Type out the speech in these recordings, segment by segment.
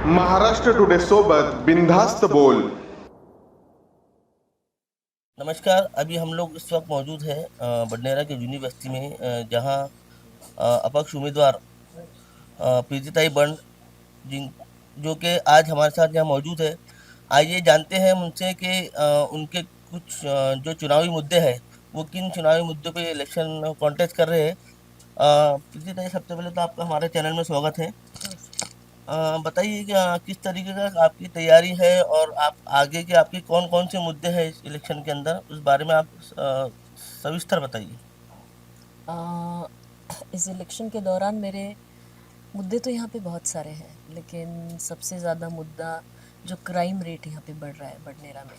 Maharashtra today सोबत बिनधास्त बोल. नमस्कार। अभी हम लोग इस वक्त मौजूद है बडनेरा की यूनिवर्सिटी में, जहां अपक्ष उम्मीदवार प्रीतिताई बंड जिन जो कि आज हमारे साथ यहाँ मौजूद है। आइए जानते हैं हम उनसे कि उनके कुछ जो चुनावी मुद्दे हैं, वो किन चुनावी मुद्दों पे इलेक्शन कॉन्टेस्ट कर रहे हैं। प्रीतिताई, सबसे पहले तो आपका हमारे चैनल में स्वागत है। बताइए कि किस तरीके का आपकी तैयारी है और आप आगे के आपके कौन-कौन से मुद्दे हैं इस इलेक्शन के अंदर, उस बारे में आप सविस्तर बताइए। अ, इस इलेक्शन के दौरान मेरे मुद्दे तो यहाँ पे बहुत सारे हैं, लेकिन सबसे ज़्यादा मुद्दा जो क्राइम रेट यहाँ पे बढ़ रहा है बडनेरा में।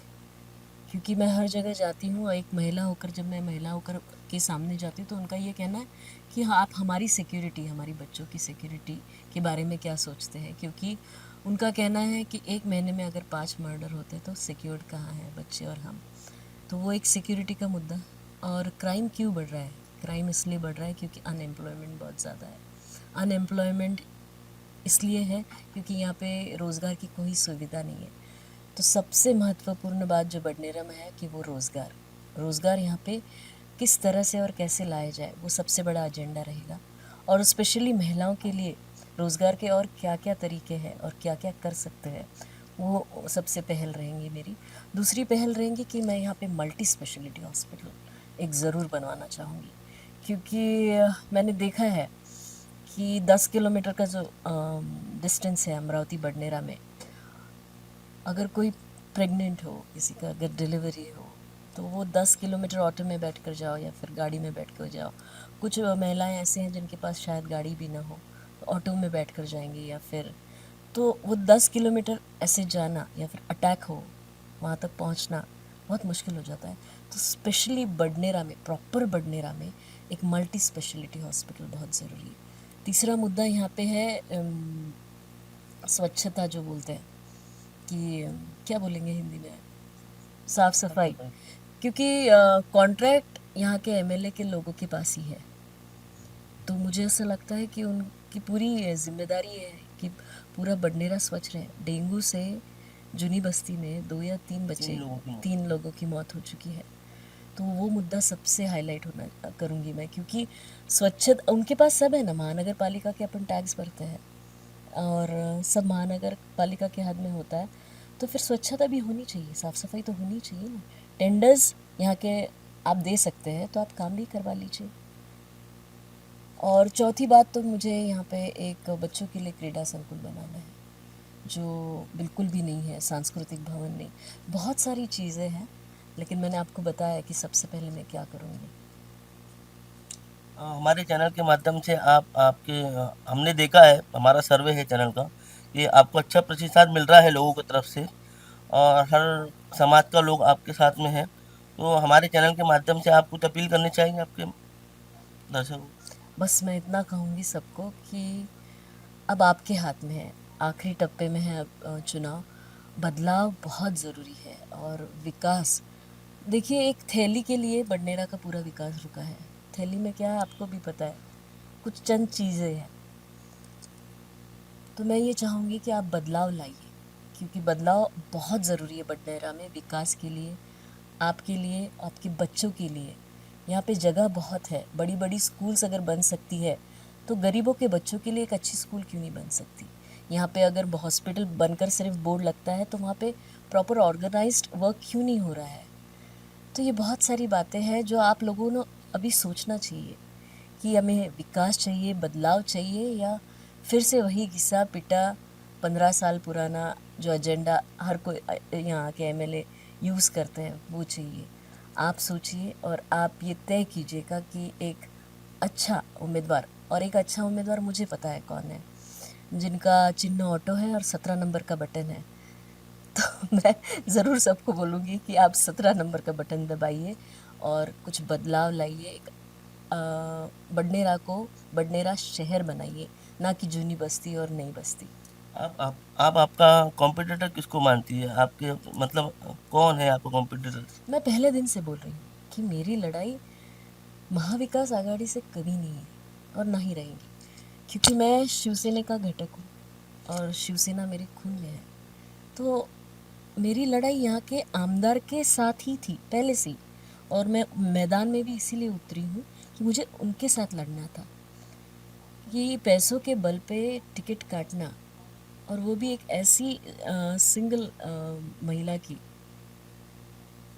क्योंकि मैं हर जगह जाती हूँ, एक महिला होकर जब मैं महिला होकर के सामने जाती हूँ तो उनका ये कहना है कि हाँ, आप हमारी सिक्योरिटी, हमारी बच्चों की सिक्योरिटी के बारे में क्या सोचते हैं। क्योंकि उनका कहना है कि एक महीने में अगर 5 मर्डर होते तो सिक्योर्ड कहाँ हैं बच्चे और हम। तो वो एक सिक्योरिटी का मुद्दा। और क्राइम क्यों बढ़ रहा है? क्राइम इसलिए बढ़ रहा है क्योंकि अनएम्प्लॉयमेंट बहुत ज़्यादा है। अनएम्प्लॉयमेंट इसलिए है क्योंकि यहाँ पे रोज़गार की कोई सुविधा नहीं है। तो सबसे महत्वपूर्ण बात जो बडनेरा में है कि वो रोज़गार। रोज़गार यहाँ पे किस तरह से और कैसे लाया जाए, वो सबसे बड़ा एजेंडा रहेगा। और स्पेशली महिलाओं के लिए रोज़गार के और क्या-क्या तरीके हैं और क्या-क्या कर सकते हैं, वो सबसे पहल रहेंगी मेरी। दूसरी पहल रहेंगी कि मैं यहाँ पे मल्टी स्पेशलिटी हॉस्पिटल एक ज़रूर बनवाना चाहूँगी। क्योंकि मैंने देखा है कि 10 किलोमीटर का जो डिस्टेंस है अमरावती बडनेरा में, अगर कोई प्रेग्नेंट हो, किसी का अगर डिलीवरी हो, तो वो 10 किलोमीटर ऑटो में बैठ कर जाओ या फिर गाड़ी में बैठ कर जाओ। कुछ महिलाएं ऐसी हैं जिनके पास शायद गाड़ी भी ना हो, तो ऑटो में बैठ कर जाएंगी। या फिर तो वो 10 किलोमीटर ऐसे जाना या फिर अटैक हो, वहाँ तक पहुँचना बहुत मुश्किल हो जाता है। तो स्पेशली बडनेरा में, प्रॉपर बडनेरा में एक मल्टी स्पेशलिटी हॉस्पिटल बहुत ज़रूरी है। तीसरा मुद्दा यहाँ पे है स्वच्छता जो बोलते हैं कि क्या बोलेंगे हिंदी में, साफ सफाई। क्योंकि कॉन्ट्रैक्ट यहाँ के एमएलए के लोगों के पास ही है। तो मुझे ऐसा लगता है कि उनकी पूरी जिम्मेदारी है कि पूरा बडनेरा स्वच्छ रहे। डेंगू से जुनी बस्ती में 2 या 3 बच्चे, 3 लोगों की मौत हो चुकी है। तो वो मुद्दा सबसे हाईलाइट होना करूँगी मैं, क्योंकि स्वच्छता उनके पास सब है ना। महानगर पालिका के अपन टैक्स भरते हैं और सब महानगर पालिका के हाथ में होता है। तो फिर स्वच्छता भी होनी चाहिए, साफ़ सफाई तो होनी चाहिए ना। टेंडर्स यहाँ के आप दे सकते हैं तो आप काम भी करवा लीजिए। और चौथी बात तो मुझे यहाँ पे एक बच्चों के लिए क्रीड़ा संकुल बनाना है, जो बिल्कुल भी नहीं है, सांस्कृतिक भवन नहीं। बहुत सारी चीज़ें हैं, लेकिन मैंने आपको बताया कि सबसे पहले मैं क्या करूँगी। हमारे चैनल के माध्यम से आप आपके हमने देखा है, हमारा सर्वे है चैनल का, कि आपको अच्छा प्रतिसाद मिल रहा है लोगों की तरफ से और हर समाज का लोग आपके साथ में है। तो हमारे चैनल के माध्यम से आप कुछ अपील करनी चाहेंगे आपके दर्शकों को? बस मैं इतना कहूँगी सबको कि अब आपके हाथ में है, आखिरी टप्पे में है अब चुनाव। बदलाव बहुत ज़रूरी है और विकास। देखिए, एक थैली के लिए बडनेरा का पूरा विकास रुका है। थैली में क्या है आपको भी पता है, कुछ चंद चीज़ें हैं। तो मैं ये चाहूँगी कि आप बदलाव लाइए, क्योंकि बदलाव बहुत ज़रूरी है बडनेरा में विकास के लिए, आपके लिए, आपके बच्चों के लिए। यहाँ पे जगह बहुत है, बड़ी-बड़ी स्कूल्स अगर बन सकती है, तो गरीबों के बच्चों के लिए एक अच्छी स्कूल क्यों नहीं बन सकती? यहाँ पे अगर हॉस्पिटल बनकर सिर्फ बोर्ड लगता है, तो वहाँ पे प्रॉपर ऑर्गेनाइज़्ड वर्क क्यों नहीं हो रहा है? तो ये बहुत सारी बातें हैं जो आप लोगों ने अभी सोचना चाहिए कि हमें विकास चाहिए, बदलाव चाहिए, या फिर से वही घिसा-पिटा 15 साल पुराना जो एजेंडा हर कोई यहाँ के एमएलए यूज़ करते हैं, वो चाहिए। आप सोचिए और आप ये तय कीजिएगा कि एक अच्छा उम्मीदवार, और एक अच्छा उम्मीदवार मुझे पता है कौन है, जिनका चिन्ह ऑटो है और 17 नंबर का बटन है। तो मैं ज़रूर सबको बोलूँगी कि आप 17 नंबर का बटन दबाइए और कुछ बदलाव लाइए। एक बडनेरा को बडनेरा शहर बनाइए, ना कि जूनी बस्ती और नई बस्ती। आप आपका कॉम्पिटिटर किसको मानती है? आपके मतलब कौन है आपका कॉम्पिटिटर? मैं पहले दिन से बोल रही हूँ कि मेरी लड़ाई महाविकास आघाड़ी से कभी नहीं है और ना ही रहेगी, क्योंकि मैं शिवसेना का घटक हूँ। और शिवसेना मेरे खून में है। तो मेरी लड़ाई यहाँ के आमदार के साथ ही थी पहले से ही, और मैं मैदान में भी इसीलिए उतरी हूँ कि मुझे उनके साथ लड़ना था। ये पैसों के बल पे टिकट काटना, और वो भी एक ऐसी सिंगल महिला की,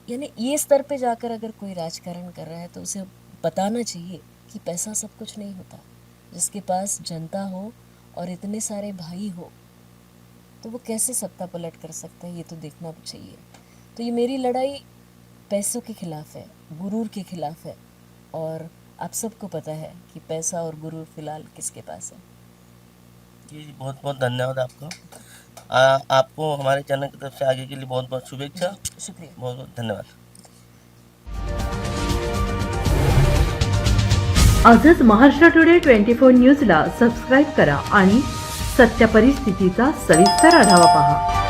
यानी ये स्तर पे जाकर अगर कोई राजकारण कर रहा है तो उसे बताना चाहिए कि पैसा सब कुछ नहीं होता। जिसके पास जनता हो और इतने सारे भाई हो तो वो कैसे सत्ता पलट कर सकता है, ये तो देखना चाहिए। तो ये मेरी लड़ाई पैसों के खिलाफ है, गुरूर के खिलाफ है, और आप सबको पता है कि पैसा और गुरूर फिलहाल किसके पास है। जी बहुत बहुत धन्यवाद आपका। आपको हमारे चैनल की तरफ से आगे के लिए बहुत बहुत शुभेच्छा। शुक्रिया। बहुत बहुत धन्यवाद। आजच महाराष्ट्र टुडे 24 न्यूजला सबस्क्राईब करा आणि सत्य परिस्थितीचा सविस्तर आढावा पहा।